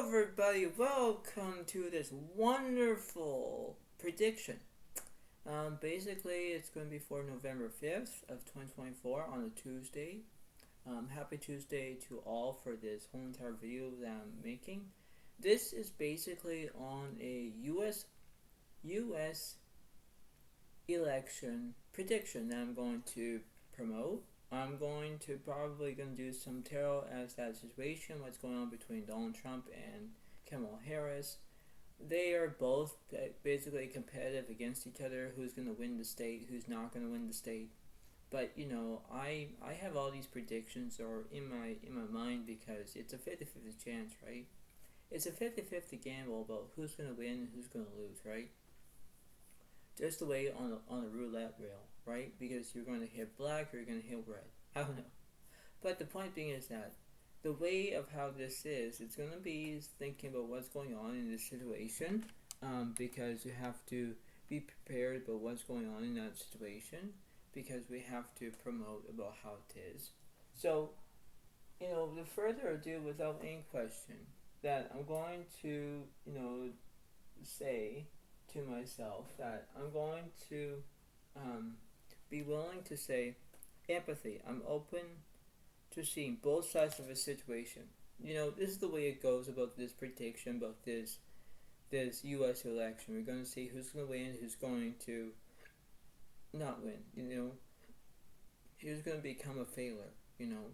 everybody, welcome to this wonderful prediction. Basically, it's going to be for November 5th of 2024 on a Tuesday. Happy Tuesday to all for this whole entire video that I'm making. This is basically on a US election prediction that I'm going to promote. I'm going to do some tarot as that situation, what's going on between Donald Trump and Kamala Harris. They are both basically competitive against each other, who's going to win the state, who's not going to win the state. But, I have all these predictions or in my mind because it's a 50-50 chance, right? It's a 50-50 gamble about who's going to win and who's going to lose, right? Just the way on a roulette wheel, right? Because you're going to hit black or you're going to hit red. I don't know. But the point being is that the way of how this is, it's going to be thinking about what's going on in this situation, because you have to be prepared about what's going on in that situation, because we have to promote about how it is. So, the further ado, without any question, that I'm going to, say to myself that I'm going to be willing to say empathy. I'm open to seeing both sides of a situation. This is the way it goes about this prediction, about this U.S. election. We're going to see who's going to win, who's going to not win, who's going to become a failure,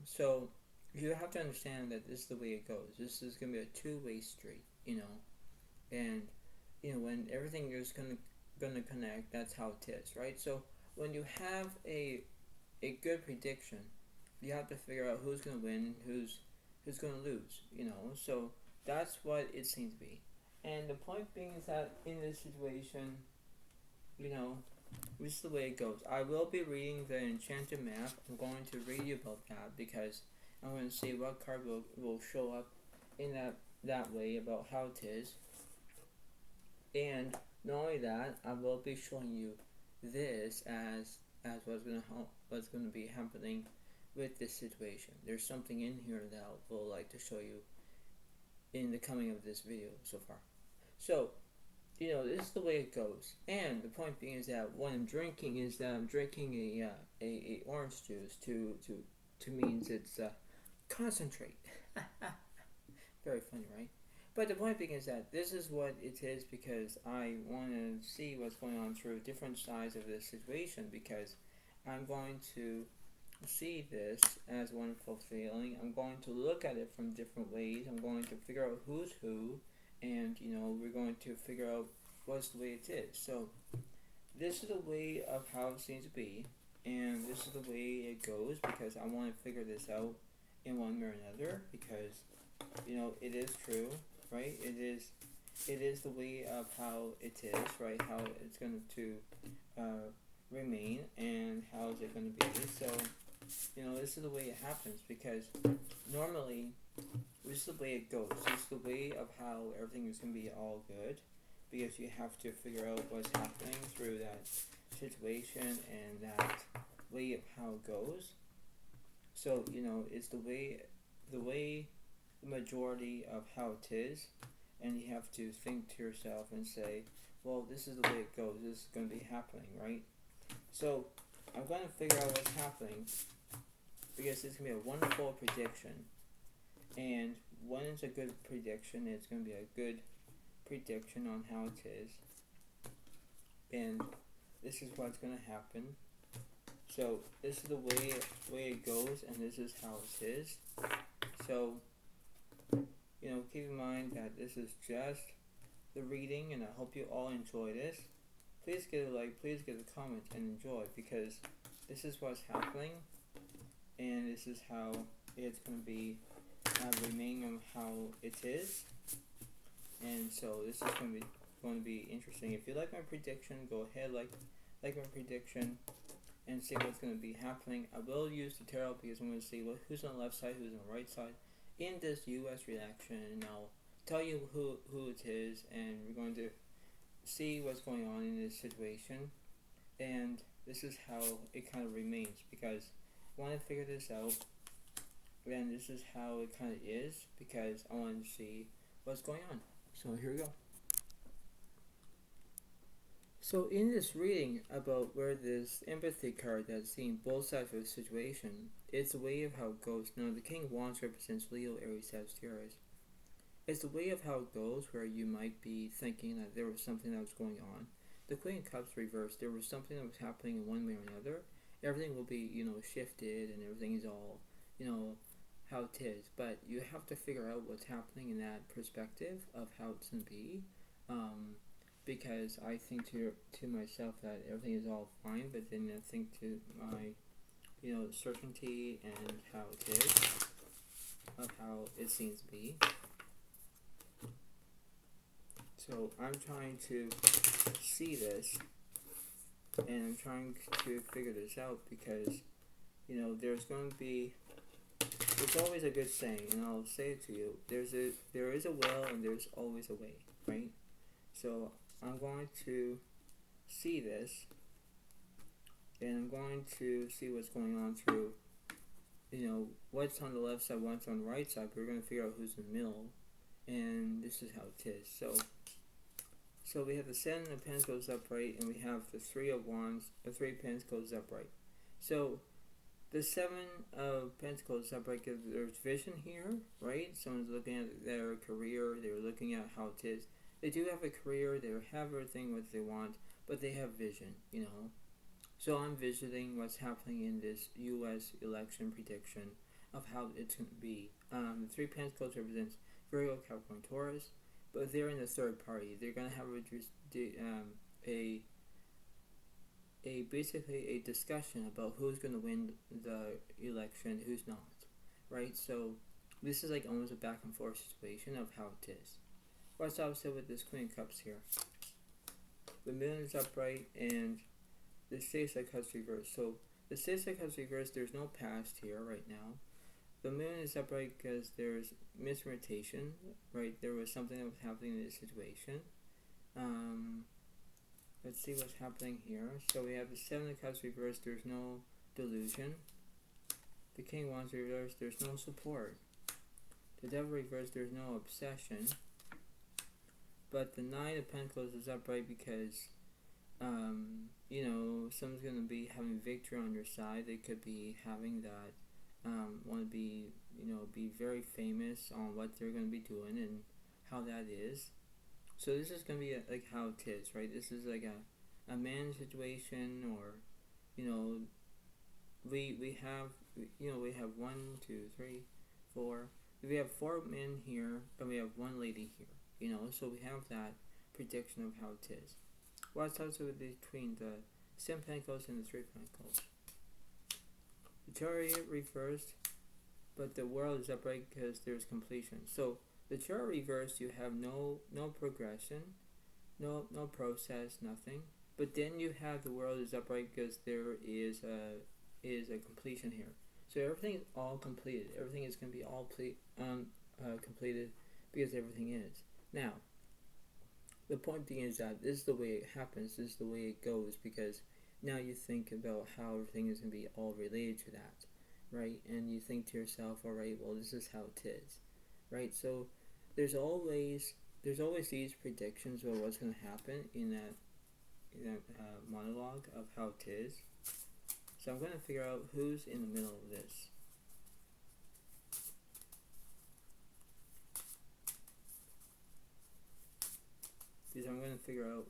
So you have to understand that this is the way it goes. This is going to be a two-way street, and when everything is gonna connect, that's how it is, right? So when you have a good prediction, you have to figure out who's gonna win, who's gonna lose, So that's what it seems to be. And the point being is that in this situation, this is the way it goes. I will be reading the Enchanted Map. I'm going to read you about that because I'm going to see what card will show up in that way about how it is. And not only that, I will be showing you this as what's going to be happening with this situation. There's something in here that I will like to show you in the coming of this video so far. So, this is the way it goes. And the point being is that what I'm drinking is that I'm drinking a orange juice to means it's concentrate. Very funny, right? But the point being is that this is what it is because I want to see what's going on through different sides of this situation, because I'm going to see this as wonderful feeling. I'm going to look at it from different ways. I'm going to figure out who's who, and we're going to figure out what's the way it is. So this is the way of how it seems to be, and this is the way it goes because I want to figure this out in one way or another, because it is true. Right, it is the way of how it is, right? How it's going to remain, and how is it going to be? So, this is the way it happens because normally this is the way it goes. This is the way of how everything is going to be all good, because you have to figure out what's happening through that situation and that way of how it goes. So it's the way the majority of how it is, and you have to think to yourself and say, well, this is the way it goes, this is going to be happening, right? So I'm going to figure out what's happening, because it's going to be a wonderful prediction, and when it's a good prediction, it's going to be a good prediction on how it is, and this is what's going to happen. So this is the way it goes, and this is how it is. So keep in mind that this is just the reading, and I hope you all enjoy this. Please give a like, please give a comment, and enjoy, because this is what's happening, and this is how it's going to be remaining on how it is. And so this is going to be interesting. If you like my prediction, go ahead, like my prediction, and see what's going to be happening. I will use the tarot because I'm going to see who's on the left side, who's on the right side in this U.S. election, and I'll tell you who it is, and we're going to see what's going on in this situation, and this is how it kind of remains, because I want to figure this out, and this is how it kind of is, because I want to see what's going on. So here we go. So in this reading about where this empathy card that's seeing both sides of the situation, it's a way of how it goes. Now the King of Wands represents Leo, Aries, Sagittarius. It's the way of how it goes where you might be thinking that there was something that was going on. The Queen of Cups reversed. There was something that was happening in one way or another. Everything will be, shifted and everything is all, how it is. But you have to figure out what's happening in that perspective of how it's going to be. Because I think to myself that everything is all fine, but then I think to my, certainty and how it is, of how it seems to be. So I'm trying to see this, and I'm trying to figure this out because, there's going to be, it's always a good saying, and I'll say it to you, there is a will and there's always a way, right? So I'm going to see this, and I'm going to see what's going on through, what's on the left side, what's on the right side. We're going to figure out who's in the middle, and this is how it is. So we have the Seven of Pentacles upright, and we have the Three of Wands, the Three of Pentacles upright. So the Seven of Pentacles upright, there's vision here, right? Someone's looking at their career, they're looking at how it is. They do have a career, they have everything what they want, but they have vision, So I'm visiting what's happening in this U.S. election prediction of how it's going to be. The Three Pentacles represents Virgo, Capricorn, Taurus, but they're in the third party. They're going to have basically a discussion about who's going to win the election, who's not, right? So this is like almost a back and forth situation of how it is. What's opposite with this Queen of Cups here? The Moon is upright and the Six of Cups reversed. So the Six of Cups reversed, there's no past here right now. The Moon is upright because there's misrotation, right? There was something that was happening in this situation. Let's see what's happening here. So we have the Seven of Cups reversed, there's no delusion. The King of Wands reversed, there's no support. The Devil reversed, there's no obsession. But the Nine of Pentacles is upright because, someone's going to be having victory on your side. They could be having that, want to be, be very famous on what they're going to be doing and how that is. So this is going to be like how it is, right? This is like a man situation, or, we have 1, 2, 3, 4. We have 4 men here, and we have 1 lady here. So we have that prediction of how it is. What's also between the Seven Pentacles and the Three Pentacles? The Chariot reversed, but the World is upright because there's completion. So the Chariot reversed, you have no progression, no process, nothing. But then you have the World is upright because there is a completion here. So everything is all completed. Everything is going to be all completed because everything is. Now, the point being is that this is the way it happens, this is the way it goes, because now you think about how everything is going to be all related to that, right? And you think to yourself, alright, well, this is how it is, right? So there's always these predictions of what's going to happen in that monologue of how it is. So I'm going to figure out who's in the middle of this. Because I'm going to figure out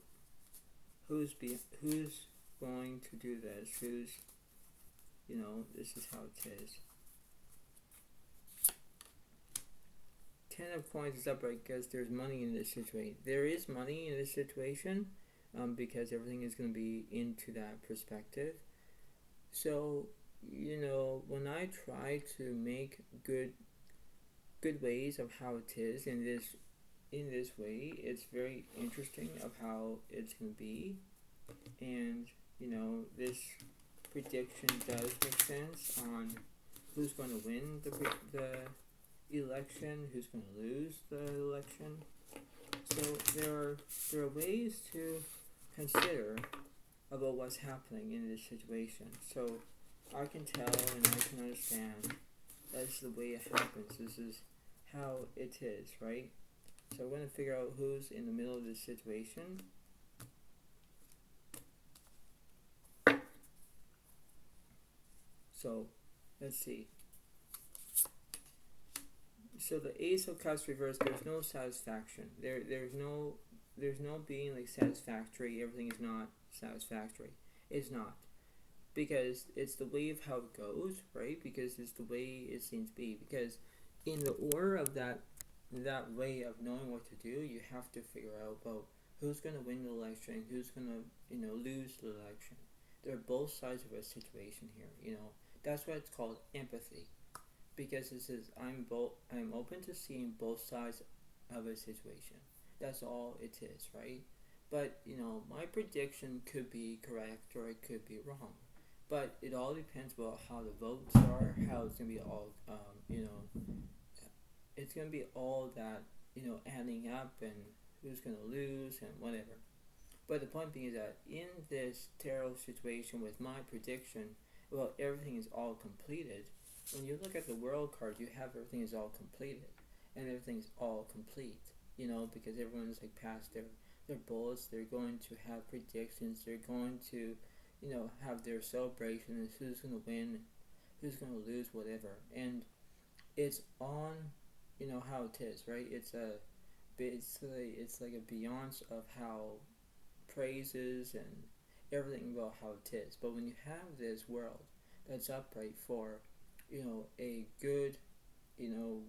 who's going to do this, this is how it is. 10 of Coins is upright because there's money in this situation. There is money in this situation because everything is going to be into that perspective. So, when I try to make good ways of how it is in this way, it's very interesting of how it's going to be. And, this prediction does make sense on who's going to win the election, who's going to lose the election. So there are ways to consider about what's happening in this situation. So I can tell and I can understand that's the way it happens. This is how it is, right? So we're going to figure out who's in the middle of this situation. So let's see. So the Ace of Cups reversed, there's no satisfaction. There's no being like satisfactory. Everything is not satisfactory. It's not. Because it's the way of how it goes, right? Because it's the way it seems to be. Because in the order of that way of knowing what to do, you have to figure out about who's going to win the election, who's going to lose the election. There are both sides of a situation here. That's why it's called empathy, because it says I'm open to seeing both sides of a situation. That's all it is, right? But my prediction could be correct or it could be wrong. But it all depends about how the votes are, how it's gonna be all, it's gonna be all that adding up and who's gonna lose and whatever. But the point being is that in this tarot situation with my prediction, well, everything is all completed. When you look at the world card, you have everything is all completed and everything's all complete. Because everyone's like past their bullets. They're going to have predictions. They're going to have their celebrations, who's going to win, who's going to lose, whatever. And it's on, how it is, right? It's like a Beyonce of how praises and everything about how it is. But when you have this world that's upright for, a good,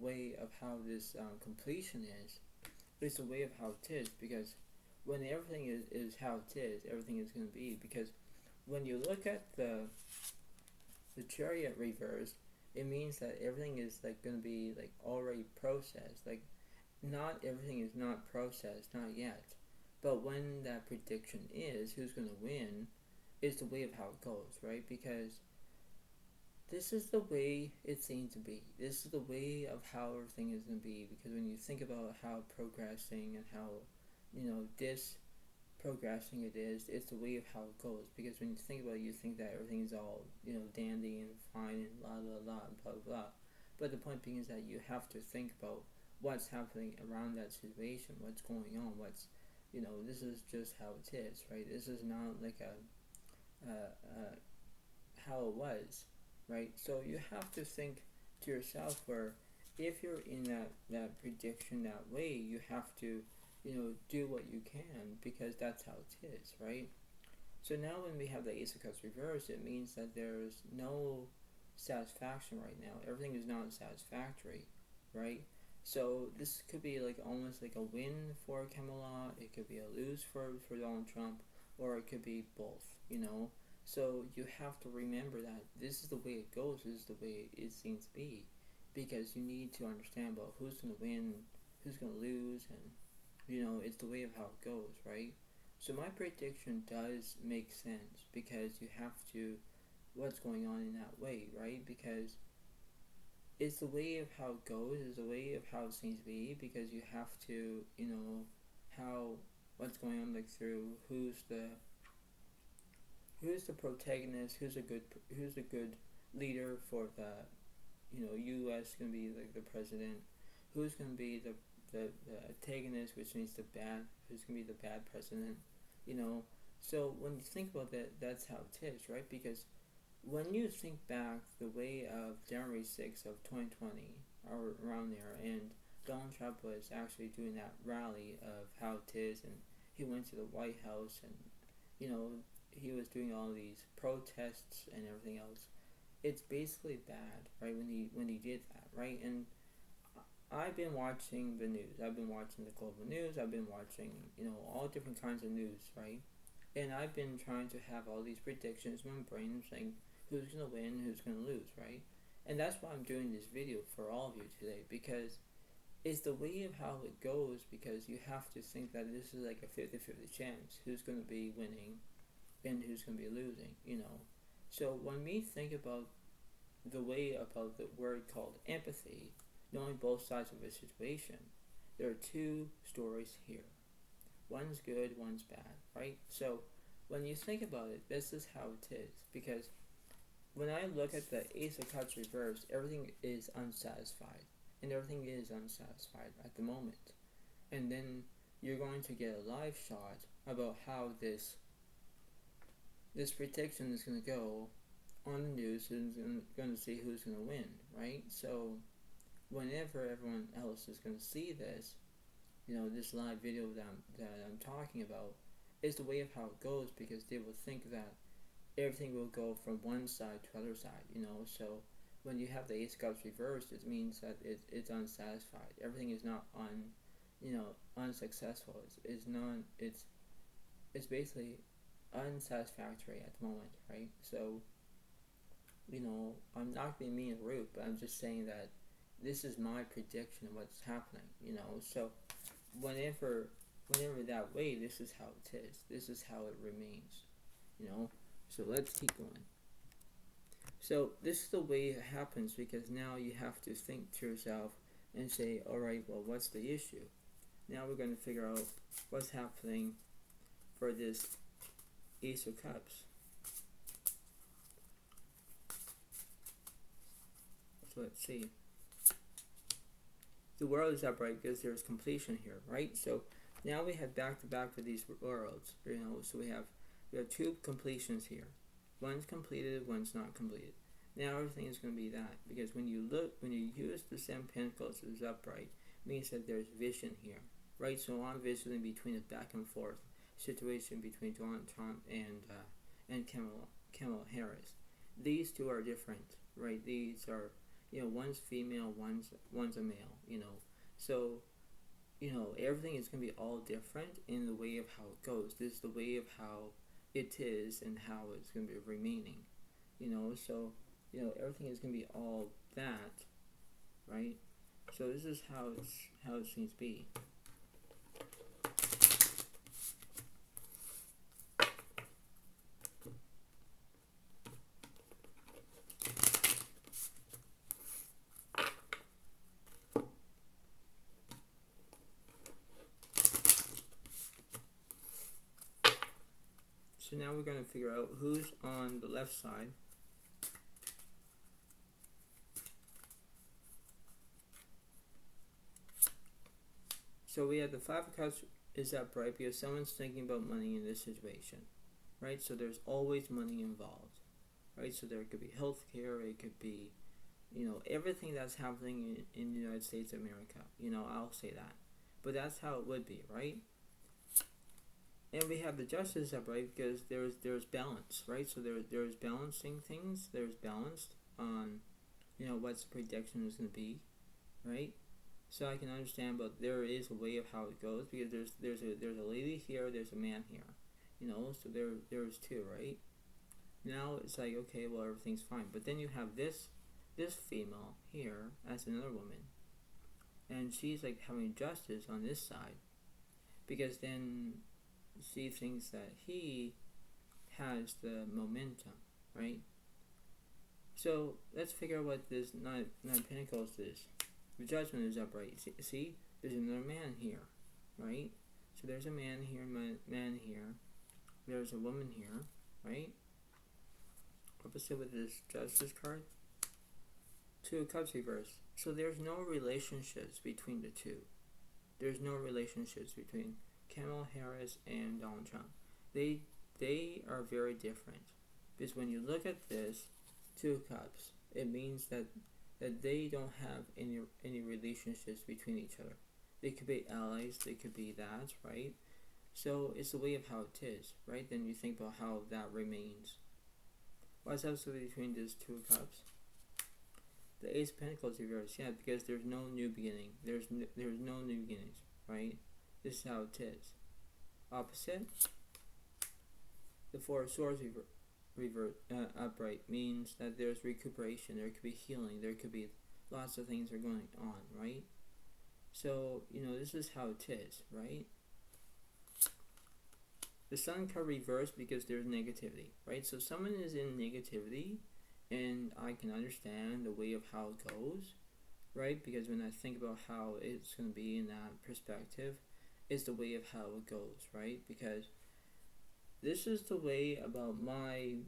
way of how this completion is, it's a way of how it is. Because when everything is how it is, everything is going to be. Because when you look at the Chariot reverse, it means that everything is like going to be like already processed. Like not everything is not processed, not yet. But when that prediction is who's going to win, is the way of how it goes, right? Because this is the way it seems to be. This is the way of how everything is going to be. Because when you think about how progressing and how this progressing it is, it's the way of how it goes. Because when you think about it, you think that everything is all dandy and fine and la la la and blah blah blah. But the point being is that you have to think about what's happening around that situation, what's going on, what's this is just how it is, right? This is not like how it was, right? So you have to think to yourself where if you're in that prediction that way, you have to do what you can, because that's how it is, right? So now when we have the Ace of Cups reversed, it means that there's no satisfaction right now. Everything is not satisfactory, right? So this could be like almost like a win for Kamala, it could be a lose for Donald Trump, or it could be both, So you have to remember that this is the way it goes, this is the way it seems to be, because you need to understand about who's going to win, who's going to lose, and it's the way of how it goes, right? So my prediction does make sense, because you have to, what's going on in that way, right? Because it's the way of how it goes, it's the way of how it seems to be, because you have to, how, what's going on, like through who's the protagonist, who's a good leader for the, U.S. going to be like the president, who's going to be the antagonist, which means who's going to be the bad president, So when you think about that, that's how it is, right? Because when you think back the way of January 6th of 2020, or around there, and Donald Trump was actually doing that rally of how it is, and he went to the White House, and, he was doing all these protests and everything else. It's basically bad, right, when he did that, right? And I've been watching the news. I've been watching the global news. I've been watching, all different kinds of news, right? And I've been trying to have all these predictions in my brain saying who's going to win, who's going to lose, right? And that's why I'm doing this video for all of you today, because it's the way of how it goes, because you have to think that this is like a 50-50 chance who's going to be winning and who's going to be losing, So when we think about the way about the word called empathy, knowing both sides of a situation, there are two stories here. One's good, one's bad, right? So when you think about it, this is how it is. Because when I look at the Ace of Cups reversed, everything is unsatisfied. And everything is unsatisfied at the moment. and then you're going to get a live shot about how this prediction is going to go on the news, and going to see who's going to win, right? So whenever everyone else is going to see this, this live video that I'm talking about, is the way of how it goes, because they will think that everything will go from one side to the other side, so when you have the Ace of Cups reversed, it means that it's unsatisfied. Everything is not unsuccessful. It's basically unsatisfactory at the moment, right? So, I'm not being mean or rude, but I'm just saying that this is my prediction of what's happening, so whenever that way, this is how it is. This is how it remains, so let's keep going. So this is the way it happens, because now you have to think to yourself and say, alright, well, what's the issue? Now we're going to figure out what's happening for this Ace of Cups. So let's see. The world is upright because there's completion here, right? So now we have back to back for these worlds, so we have two completions here. One's completed, one's not completed. Now everything is going to be that, because when you use the Seven Pentacles as upright, it means that there's vision here, right? So I'm visioning between a back and forth situation between Donald Trump and Kamala Harris. These two are different, right? These are, one's female, one's a male, So, everything is going to be all different in the way of how it goes. This is the way of how it is and how it's going to be remaining, so everything is going to be all that, right? So this is how it seems to be. So now we're going to figure out who's on the left side. So we have the Five of Cups is upright because someone's thinking about money in this situation, right? So there's always money involved, right? So there could be healthcare, it could be, everything that's happening in the United States of America. I'll say that. But that's how it would be, right? And we have the Justice upright because there's balance, right? So there's balancing things. There's balanced on, what's the prediction is going to be, right? So I can understand, but there is a way of how it goes, because there's a lady here, there's a man here, so there's two, right? Now it's like, okay, well, everything's fine, but then you have this female here as another woman, and she's like having justice on this side, because then she thinks that he has the momentum, right? So let's figure out what this nine Pentacles is. The Judgment is upright. See, there's another man here, right? So there's a man here, man here. There's a woman here, right? Opposite with this Justice card. Two of Cups reversed. So there's no relationships between the two. There's no relationships between Kamala Harris and Donald Trump. They are very different. Because when you look at this, Two of Cups, it means that they don't have any relationships between each other. They could be allies, they could be that, right? So it's the way of how it is, right? Then you think about how that remains. What's also between these Two of Cups? The Ace of Pentacles reversed, yeah, because there's no new beginning. There's no new beginnings, right? This is how it is. Opposite, the Four of Swords upright means that there's recuperation, there could be healing, there could be lots of things are going on, right? So, this is how it is, right? The Sun card reversed because there's negativity, right? So someone is in negativity, and I can understand the way of how it goes, right? Because when I think about how it's going to be in that perspective, it's the way of how it goes, right? Because this is the way about my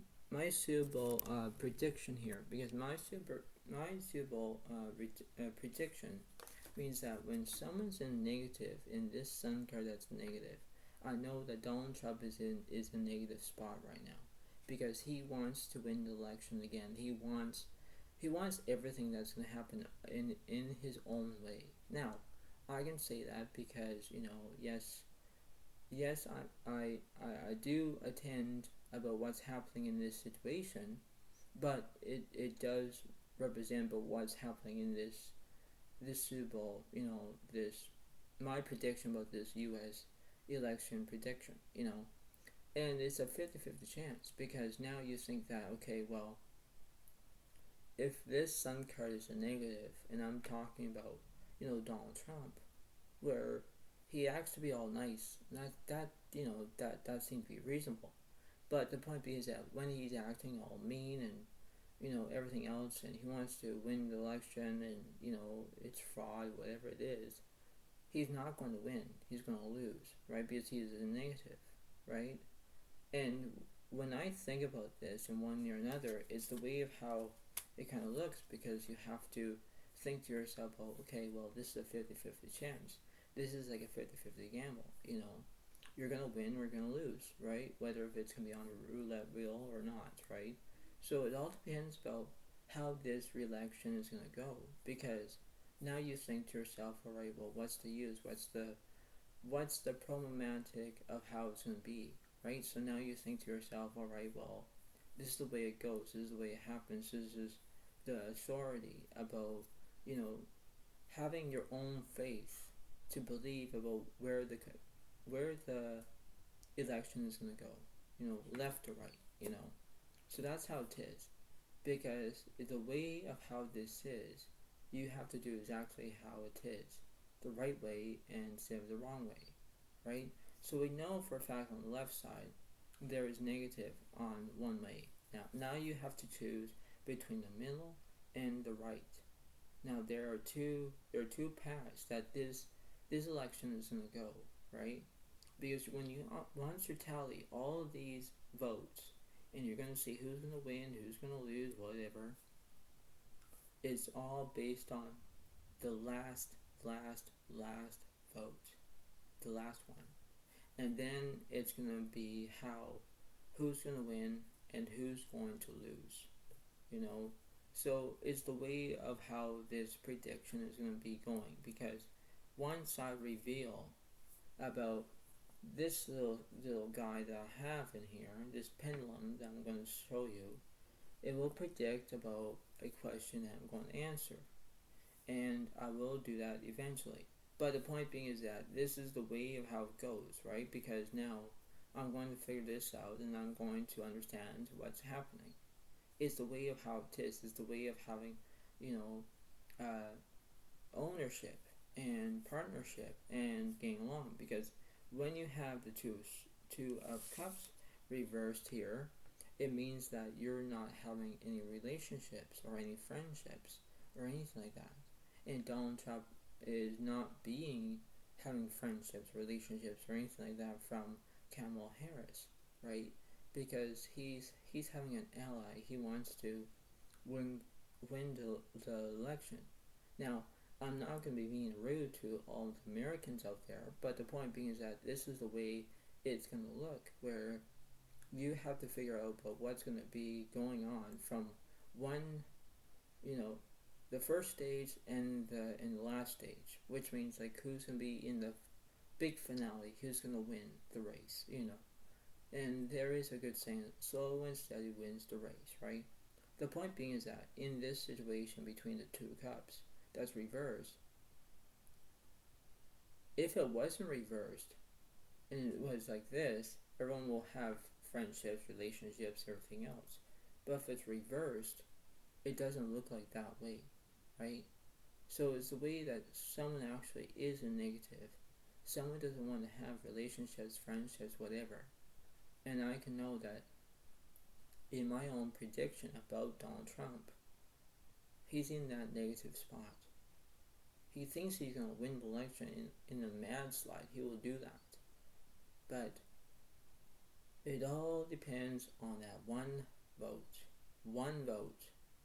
suitable prediction here, because my suitable prediction means that when someone's in negative, in this sun card that's negative, I know that Donald Trump is in a negative spot right now because he wants to win the election again. He wants everything that's going to happen in his own way. Now, I can say that because yes, I do attend about what's happening in this situation, but it does represent about what's happening in this Super Bowl, this my prediction about this US election prediction, and it's a 50-50 chance because now you think that, okay, well, if this sun card is a negative and I'm talking about, Donald Trump, where he acts to be all nice, that seems to be reasonable. But the point being is that when he's acting all mean and everything else, and he wants to win the election, and it's fraud, whatever it is, he's not going to win. He's going to lose, right? Because he is a negative, right? And when I think about this in one way or another, it's the way of how it kind of looks, because you have to think to yourself, oh, okay, well, this is a 50-50 chance. This is like a 50-50 gamble, You're going to win or you're going to lose, right? Whether if it's going to be on a roulette wheel or not, right? So it all depends about how this re-election is going to go, because now you think to yourself, all right, well, what's the use? What's the problematic of how it's going to be, right? So now you think to yourself, all right, well, this is the way it goes. This is the way it happens. This is the authority about, having your own faith to believe about where the election is going to go, left or right, So that's how it is, because the way of how this is, you have to do exactly how it is, the right way instead of the wrong way, right? So we know for a fact on the left side, there is negative on one way. Now you have to choose between the middle and the right. Now there are two paths that this election is going to go, right? Because when once you tally all of these votes, and you're going to see who's going to win, who's going to lose, whatever, it's all based on the last vote, the last one. And then it's going to be who's going to win and who's going to lose, So it's the way of how this prediction is going to be going, because once I reveal about this little guy that I have in here, this pendulum that I'm going to show you, it will predict about a question that I'm going to answer. And I will do that eventually. But the point being is that this is the way of how it goes, right? Because now I'm going to figure this out and I'm going to understand what's happening. It's the way of how it is. It's the way of having, ownership and partnership and getting along. Because when you have the two of cups reversed here, it means that you're not having any relationships or any friendships or anything like that. And Donald Trump is not having friendships, relationships, or anything like that from Kamala Harris, right? Because he's having an ally. He wants to win the election. Now, I'm not going to be being rude to all the Americans out there, but the point being is that this is the way it's going to look, where you have to figure out about what's going to be going on from one, the first stage and the last stage, which means like who's going to be in the big finale, who's going to win the race, And there is a good saying, slow and steady wins the race, right? The point being is that in this situation between the two cups that's reversed, if it wasn't reversed and it was like this, everyone will have friendships, relationships, everything else. But if it's reversed, it doesn't look like that way, right? So it's the way that someone actually is a negative. Someone doesn't want to have relationships, friendships, whatever. And I can know that in my own prediction about Donald Trump, he's in that negative spot. He thinks he's going to win the election in a landslide. He will do that. But it all depends on that one vote,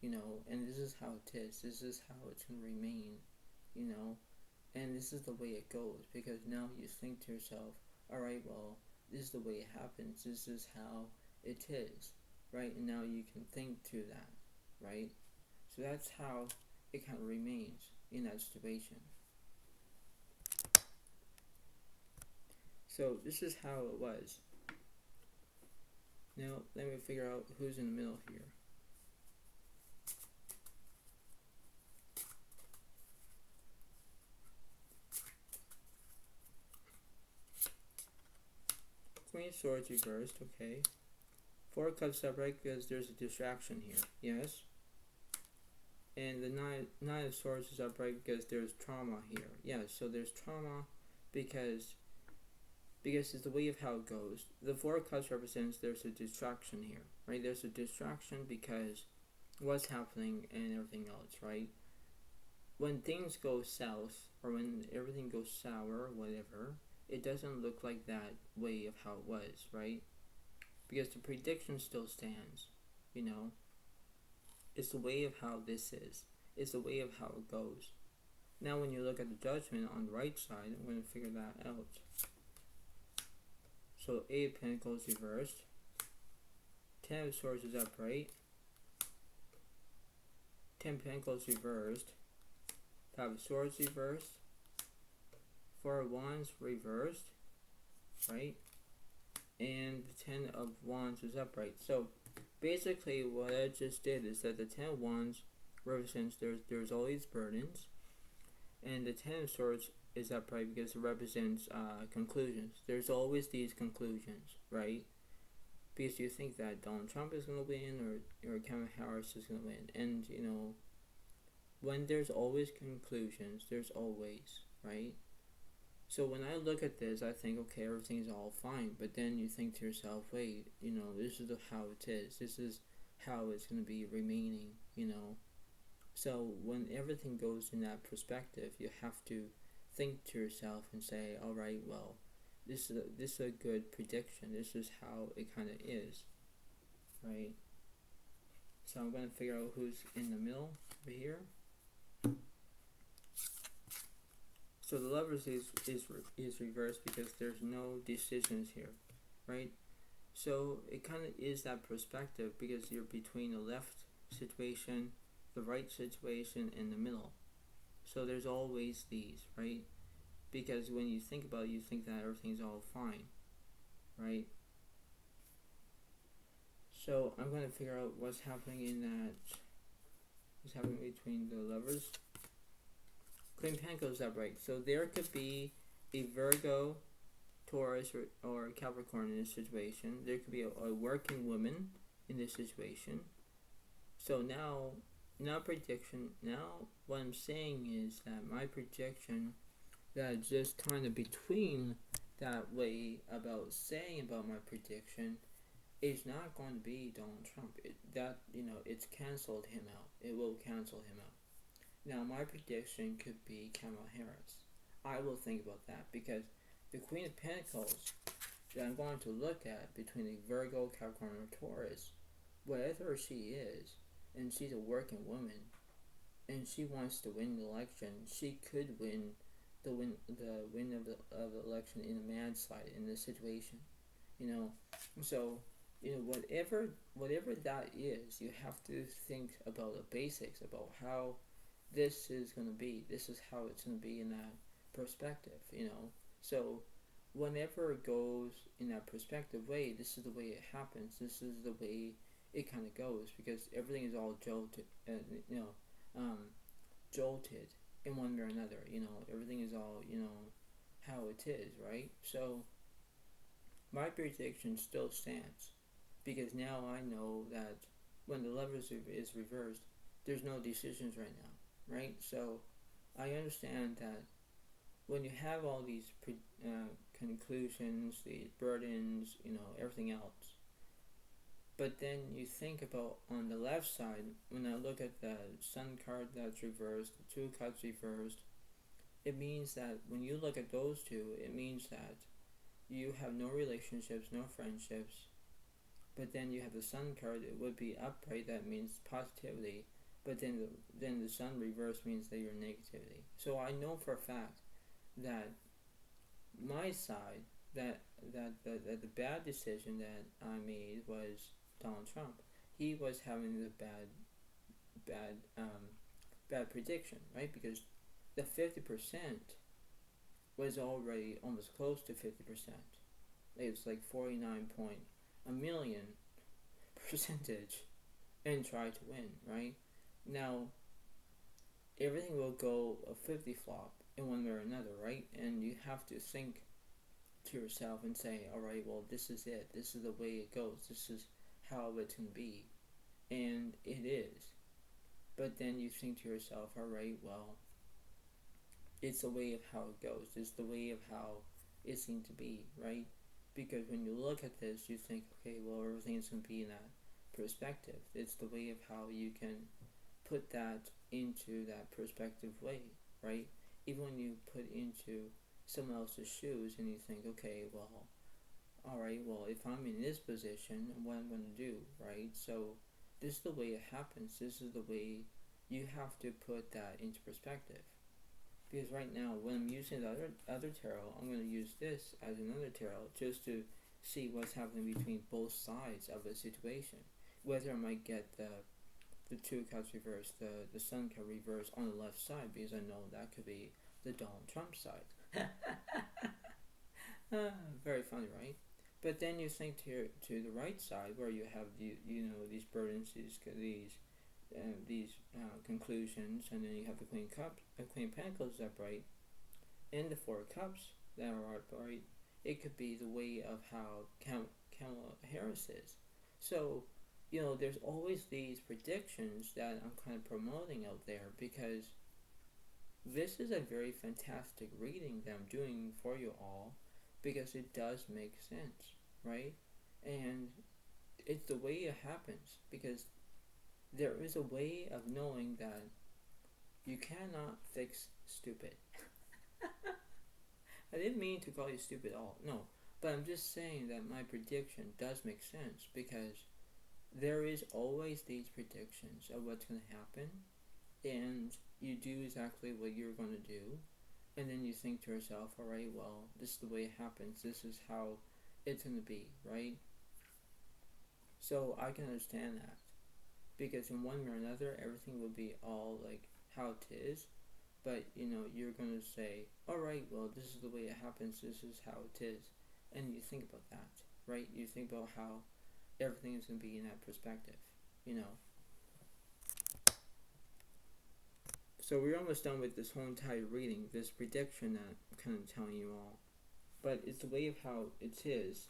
and this is how it is. This is how it's going to remain, And this is the way it goes, because now you think to yourself, alright, well, this is the way it happens, this is how it is, right? And now you can think to that, right? So that's how it kind of remains in that situation. So this is how it was. Now let me figure out who's in the middle here. Queen of Swords reversed, okay. Four of Cups upright because there's a distraction here, yes. And the Nine of Swords is upright because there's trauma here, yes. So there's trauma because it's the way of how it goes. The Four of Cups represents there's a distraction here, right? There's a distraction because what's happening and everything else, right? When things go south, or when everything goes sour, whatever, it doesn't look like that way of how it was, right? Because the prediction still stands, you know? It's the way of how this is. It's the way of how it goes. Now when you look at the Judgment on the right side, I'm going to figure that out. So 8 of Pentacles reversed. 10 of Swords is upright. 10 Pentacles reversed. 5 of Swords reversed. 4 of Wands reversed. Right? And the 10 of Wands is upright. So basically what I just did is that the 10 of Wands represents there's always burdens. And the 10 of Swords is upright because it represents conclusions. There's always these conclusions, right? Because you think that Donald Trump is going to win or Kamala Harris is going to win. And, you know, when there's always conclusions, there's always, right? So when I look at this, I think, okay, everything's all fine. But then you think to yourself, wait, you know, this is how it is. This is how it's going to be remaining, you know. So when everything goes in that perspective, you have to think to yourself and say, all right, well, this is a good prediction. This is how it kind of is, right? So I'm going to figure out who's in the middle over here. So the Lovers is reversed because there's no decisions here, right? So it kind of is that perspective because you're between the left situation, the right situation, and the middle. So there's always these, right? Because when you think about it, you think that everything's all fine, right? So I'm going to figure out what's happening between the Lovers. Queen Pentacles upright. So there could be a Virgo, Taurus, or Capricorn in this situation. There could be a working woman in this situation. So now prediction. Now what I'm saying is that my prediction that just kind of between that way about saying about my prediction is not going to be Donald Trump. It's canceled him out. It will cancel him out. Now my prediction could be Kamala Harris. I will think about that because the Queen of Pentacles that I'm going to look at between a Virgo, Capricorn, or Taurus, whatever she is, and she's a working woman, and she wants to win the election, she could win the win of the election in a landslide in this situation, you know. So, you know, whatever that is, you have to think about the basics about how this is going to be. This is how it's going to be in that perspective, you know. So whenever it goes in that perspective way, this is the way it happens. This is the way it kind of goes because everything is all jolted, jolted in one way or another. You know, everything is all, you know, how it is, right? So my prediction still stands because now I know that when the Lovers is reversed, there's no decisions right now, right? So I understand that when you have all these conclusions, these burdens, you know, everything else, but then you think about on the left side, when I look at the Sun card that's reversed, the Two Cups reversed, it means that when you look at those two, it means that you have no relationships, no friendships, but then you have the Sun card, it would be upright, that means positivity, but then the Sun reverse means that you're negativity. So I know for a fact that my side, that the bad decision that I made was Donald Trump. He was having the bad prediction, right? Because the 50% was already almost close to 50%. It was like 49.1 million percentage, and try to win, right? Now, everything will go a 50 flop in one way or another, right? And you have to think to yourself and say, alright, well, this is it. This is the way it goes. This is how it's going to be. And it is. But then you think to yourself, alright, well, it's the way of how it goes. It's the way of how it seemed to be, right? Because when you look at this, you think, okay, well, everything's going to be in that perspective. It's the way of how you can put that into that perspective way, right? Even when you put into someone else's shoes and you think, okay, well, alright, well, if I'm in this position, what I'm going to do, right? So this is the way it happens. This is the way you have to put that into perspective. Because right now, when I'm using the other tarot, I'm going to use this as another tarot just to see what's happening between both sides of a situation. Whether I might get the two cups reversed, the Sun card reversed on the left side, because I know that could be the Donald Trump side. Very funny, right? But then you think to the right side, where you have these burdens, these conclusions, and then you have the Queen of Pentacles upright, and the Four of Cups that are upright. It could be the way of how Kamala Harris is. So, there's always these predictions that I'm kind of promoting out there, because this is a very fantastic reading that I'm doing for you all, because it does make sense, right? And it's the way it happens, because there is a way of knowing that you cannot fix stupid. I didn't mean to call you stupid at all, no, but I'm just saying that my prediction does make sense, because there is always these predictions of what's going to happen, and you do exactly what you're going to do, and then you think to yourself, alright, well, this is the way it happens, this is how it's going to be, right? So I can understand that, because in one way or another, everything will be all like how it is, but you're going to say, alright, well, this is the way it happens, this is how it is, and you think about that, right? You think about how everything is going to be in that perspective, So we're almost done with this whole entire reading, this prediction that I'm kind of telling you all. But it's the way of how it is.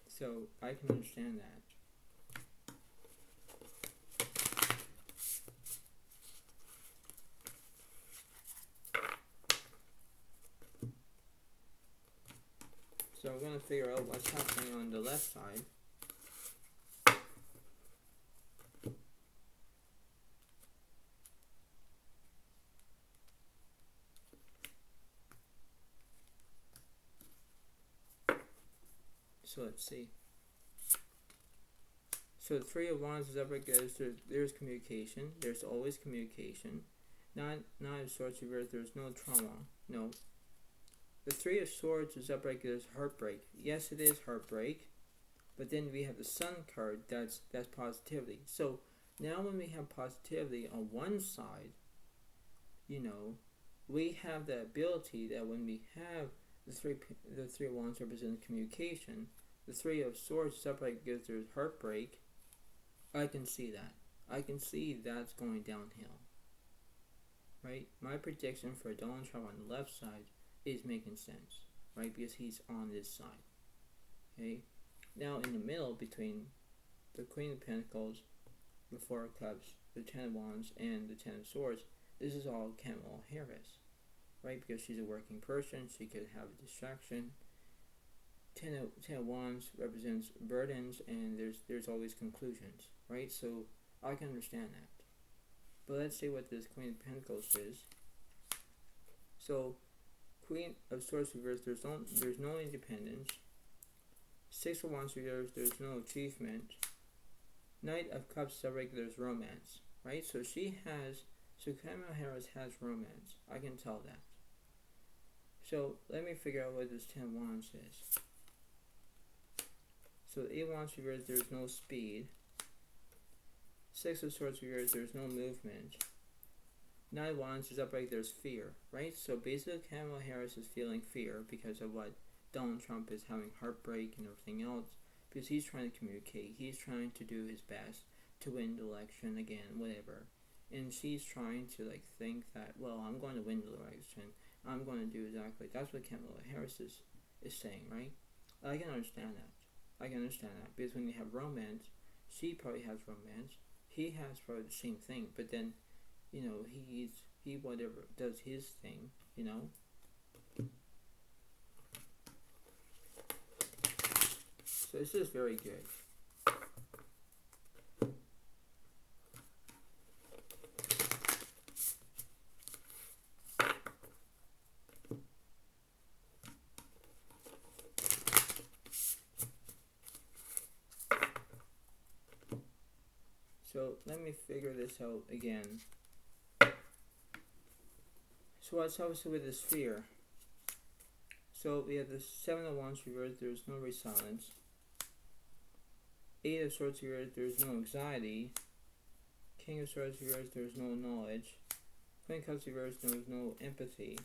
So I can understand that. So we're going to figure out what's happening on the left side. So let's see. So the Three of Wands is up because there's communication. There's always communication. Nine of Swords reversed. There's no trauma. No. The Three of Swords is upright because heartbreak. Yes, it is heartbreak, but then we have the Sun card. That's positivity. So now when we have positivity on one side, we have the ability that when we have the three of Wands represent communication, the Three of Swords is upright because there's heartbreak. I can see that. I can see that's going downhill. Right? My prediction for Donald Trump on the left side is making sense, right? Because he's on this side. Okay? Now in the middle, between the Queen of Pentacles, the Four of Cups, the Ten of Wands, and the Ten of Swords, this is all Kamala Harris, right? Because she's a working person, she could have a distraction. Ten of Wands represents burdens, and there's always conclusions, right? So I can understand that. But let's see what this Queen of Pentacles is. So Queen of Swords reversed, there's no independence. Six of Wands reversed, there's no achievement. Knight of Cups there's romance, right? So Kamala Harris has romance. I can tell that. So let me figure out what this 10 Wands is. So 8 Wands reversed, there's no speed. 6 of Swords reversed, there's no movement. 9 Wands is upright, there's fear, right? So basically Kamala Harris is feeling fear because of what Donald Trump is having heartbreak and everything else. Because he's trying to communicate, he's trying to do his best to win the election again, whatever. And she's trying to think that, well, I'm going to win the election. I'm going to do exactly. That's what Kamala Harris is saying, right? I can understand that. Because when you have romance, she probably has romance. He has probably the same thing. But then, he whatever does his thing, So this is very good. So let me figure this out again. So what's obviously with this fear? So we have the 7 of Wands reversed, there's no resilience. 8 of Swords reversed, there's no anxiety. King of Swords reversed, there's no knowledge. Queen of Cups reversed, there's no empathy.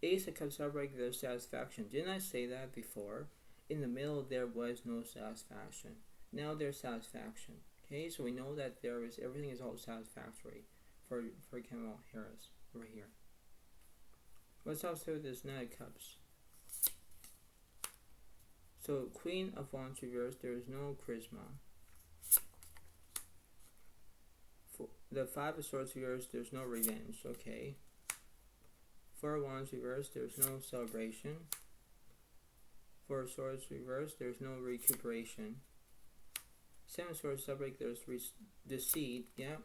Ace of Cups upright, there's satisfaction. Didn't I say that before? In the middle, there was no satisfaction. Now there's satisfaction. Okay, so we know that everything is all satisfactory for Kamala Harris over here. What's also with this 9 of Cups? So Queen of Wands reversed, there is no charisma. For the 5 of Swords reversed, there's no revenge. Okay. 4 of Wands reversed, there's no celebration. 4 of Swords reversed, there's no recuperation. 7 of Swords upright, there's deceit. Yeah.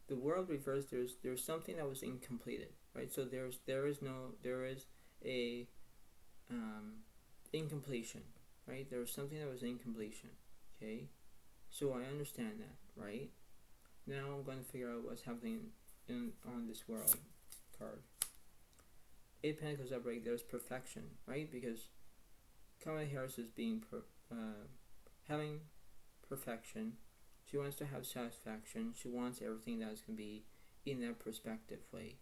The World reversed, there's something that was incompleted, right? So there is a incompletion, right? There was something that was incompletion. Okay, so I understand that, right? Now I'm going to figure out what's happening on this World card. 8 Pentacles upright, there's perfection, right? Because Kamala Harris is having perfection. She wants to have satisfaction. She wants everything that's going to be in that perspective way,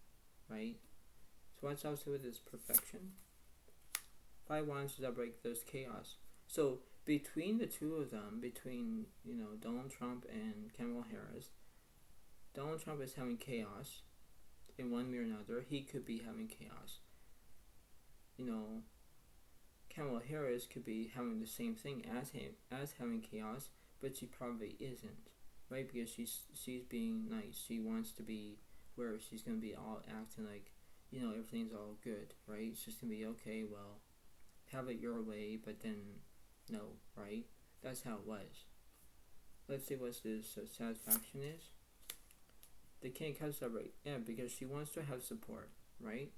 right? So what's also with this perfection? 5 Wands is upright, there's chaos. So between the two of them, between Donald Trump and Kamala Harris, Donald Trump is having chaos in one way or another. He could be having chaos. Kamala Harris could be having the same thing as having chaos, but she probably isn't, right? Because she's being nice. She wants to be where she's gonna be all acting like everything's all good, right? It's just gonna be okay. Well, have it your way, but then no, right? That's how it was. Let's see what this satisfaction is. The King of Cups upright, yeah, because she wants to have support, right?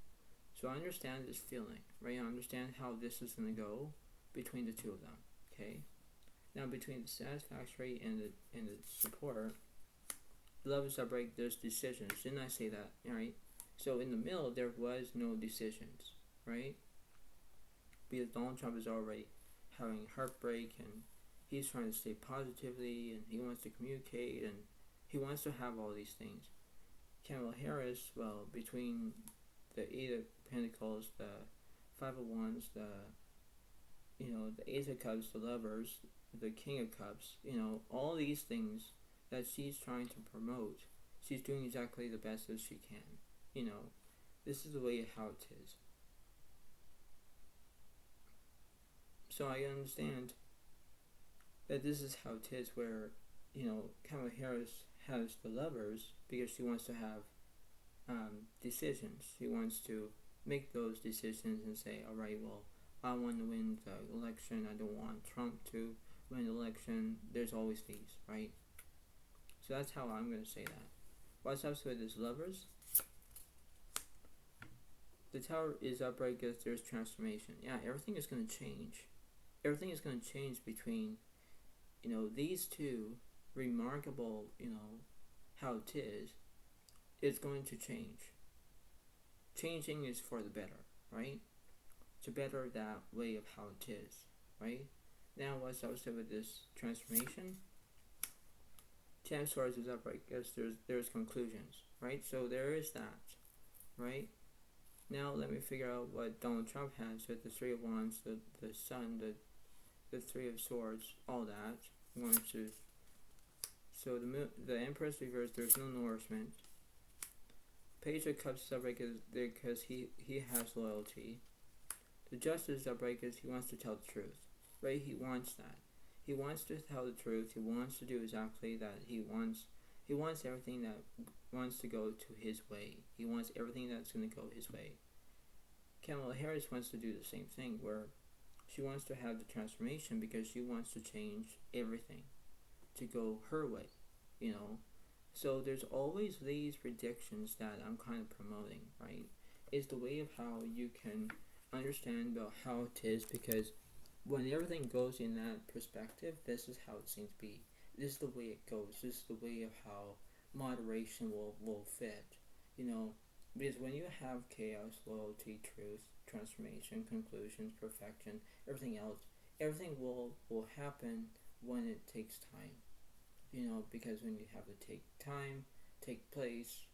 So I understand this feeling, right? I understand how this is gonna go between the two of them. Okay. Now between the satisfactory and the support, love is upright, there's decisions. Didn't I say that? Right? So in the middle there was no decisions, right? Because Donald Trump is already having heartbreak and he's trying to stay positively and he wants to communicate and he wants to have all these things. Kamala Harris, well, between the 8 of Pentacles, the 5 of Wands, the Ace of Cups, the Lovers, the King of Cups, all these things that she's trying to promote, she's doing exactly the best as she can. This is the way how it is. So I understand that this is how it is where, Kamala Harris has the Lovers because she wants to have decisions. She wants to make those decisions and say, all right, well, I want to win the election. I don't want Trump to win the election. There's always these, right? So that's how I'm going to say that. What's up with this Lovers? The Tower is upright because there's transformation. Yeah, everything is going to change. Everything is going to change between these two remarkable, how it is going to change. Changing is for the better, right? To better that way of how it is, right? Now, what's also with this transformation? 10 of Swords is upright because there's conclusions, right? So there is that, right? Now let me figure out what Donald Trump has with the Three of Wands, the Sun, the Three of Swords, all that. I'm going to. So the Empress reverse. There's no nourishment. Page of Cups is upright because he has loyalty. The Justice is upright because he wants to tell the truth, right? He wants that. He wants to tell the truth. He wants to do exactly that. He wants everything that wants to go to his way. He wants everything that's going to go his way. Kamala Harris wants to do the same thing, where she wants to have the transformation because she wants to change everything to go her way, So there's always these predictions that I'm kind of promoting, right? Is the way of how you can understand about how it is, because when everything goes in that perspective, this is how it seems to be. This is the way it goes. This is the way of how moderation will fit, because when you have chaos, loyalty, truth, transformation, conclusions, perfection, everything else, everything will happen when it takes time, because when you have to take time, take place,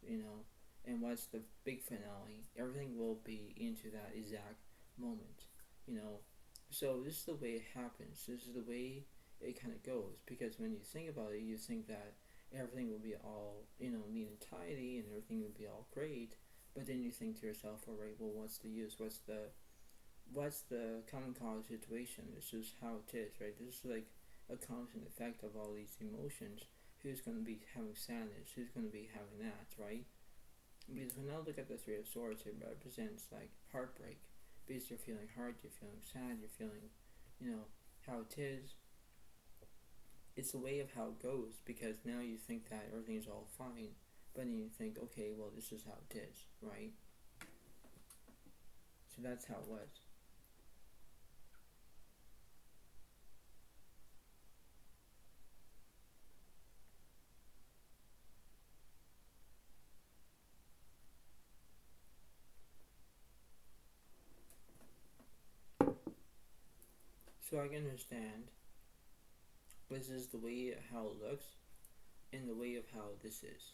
and what's the big finale, everything will be into that exact moment, So this is the way it happens. This is the way it kind of goes, because when you think about it, you think that everything will be all, neat and tidy, and everything will be all great, but then you think to yourself, all right, well, what's the use? What's the common cause situation? This is how it is, right? This is like a constant effect of all these emotions. Who's going to be having sadness? Who's going to be having that, right? Because when I look at the Three of Swords, it represents like heartbreak. Because you're feeling hurt, you're feeling sad, you're feeling, how it is. It's the way of how it goes, because now you think that everything's all fine, but then you think, okay, well, this is how it is, right? So that's how it was. So I can understand this is the way how it looks and the way of how this is.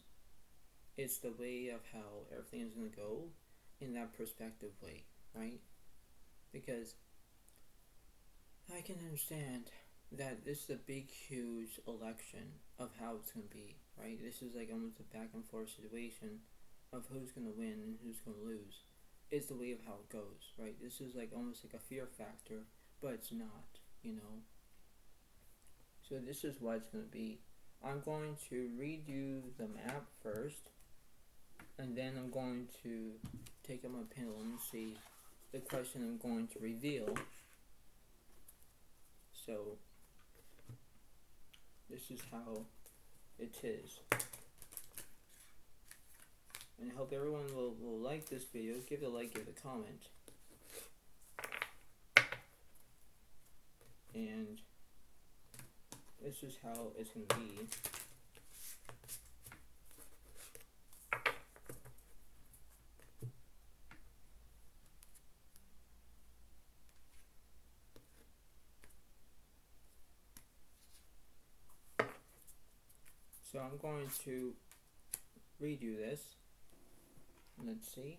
It's the way of how everything is going to go in that perspective way, right? Because I can understand that this is a big, huge election of how it's going to be, right? This is like almost a back and forth situation of who's going to win and who's going to lose. It's the way of how it goes, right? This is like almost like a fear factor, but it's not, So this is what it's going to be. I'm going to read you the map first, and then I'm going to take out my pendulum and see the question I'm going to reveal. So this is how it is. And I hope everyone will like this video. Give it a like, give it a comment. And this is how it's going to be. So I'm going to read you this. Let's see.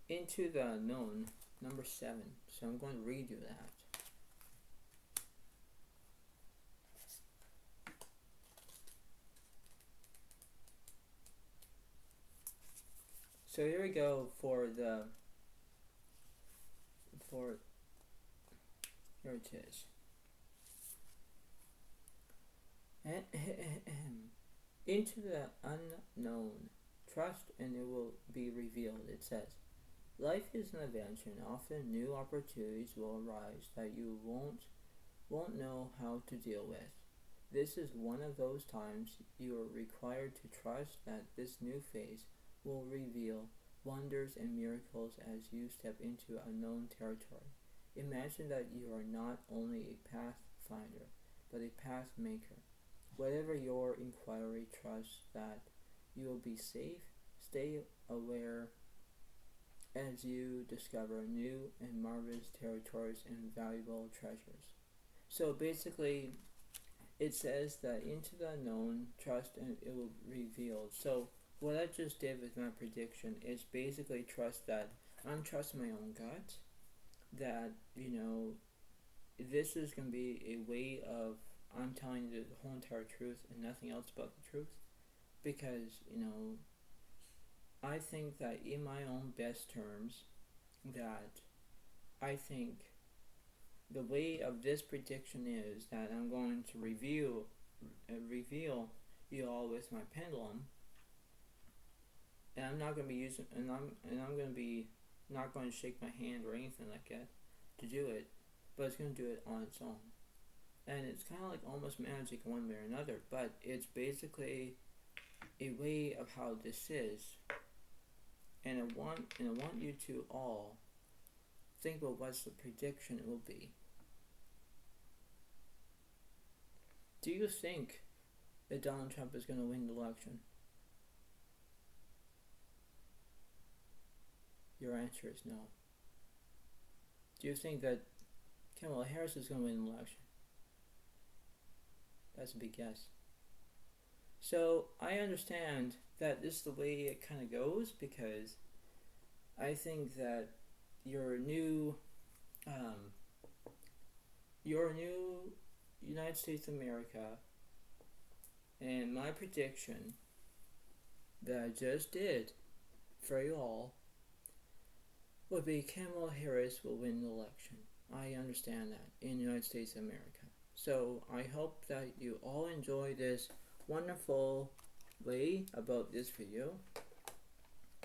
Into the Unknown, number 7. So I'm going to read you that. So here we go here it is. Into the unknown, trust and it will be revealed, it says. Life is an adventure, and often new opportunities will arise that you won't know how to deal with. This is one of those times you are required to trust that this new phase will reveal wonders and miracles as you step into unknown territory. Imagine that you are not only a pathfinder, but a path maker. Whatever your inquiry, trust that you will be safe. Stay aware as you discover new and marvelous territories and valuable treasures. So basically, it says that into the unknown, trust and it will reveal. So what I just did with my prediction is basically trust that I'm trusting my own gut, that, this is going to be a way of I'm telling you the whole entire truth and nothing else but the truth. Because, I think that in my own best terms, that I think the way of this prediction is that I'm going to reveal you all with my pendulum, and I'm not going to be using, and I'm going to be not going to shake my hand or anything like that to do it, but it's going to do it on its own. And it's kind of like almost magic one way or another, but it's basically a way of how this is. And I want you to all think about what the prediction will be. Do you think that Donald Trump is going to win the election? Your answer is no. Do you think that Kamala Harris is going to win the election? That's a big yes. So I understand that this is the way it kind of goes, because I think that your new United States of America and my prediction that I just did for you all would be Kamala Harris will win the election. I understand that in the United States of America. So I hope that you all enjoy this wonderful way about this video.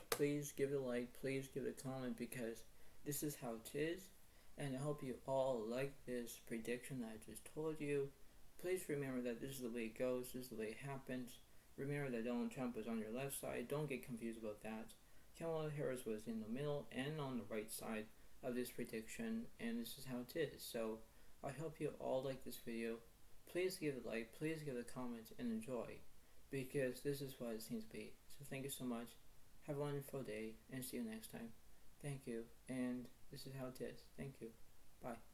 Please give it a like, please give it a comment, because this is how it is. And I hope you all like this prediction that I just told you. Please remember that this is the way it goes, this is the way it happens. Remember that Donald Trump was on your left side. Don't get confused about that. Kamala Harris was in the middle and on the right side of this prediction, and this is how it is. So I hope you all like this video. Please give it a like, please give it a comment, and enjoy, because this is what it seems to be. So thank you so much. Have a wonderful day, and see you next time. Thank you, and this is how it is. Thank you. Bye.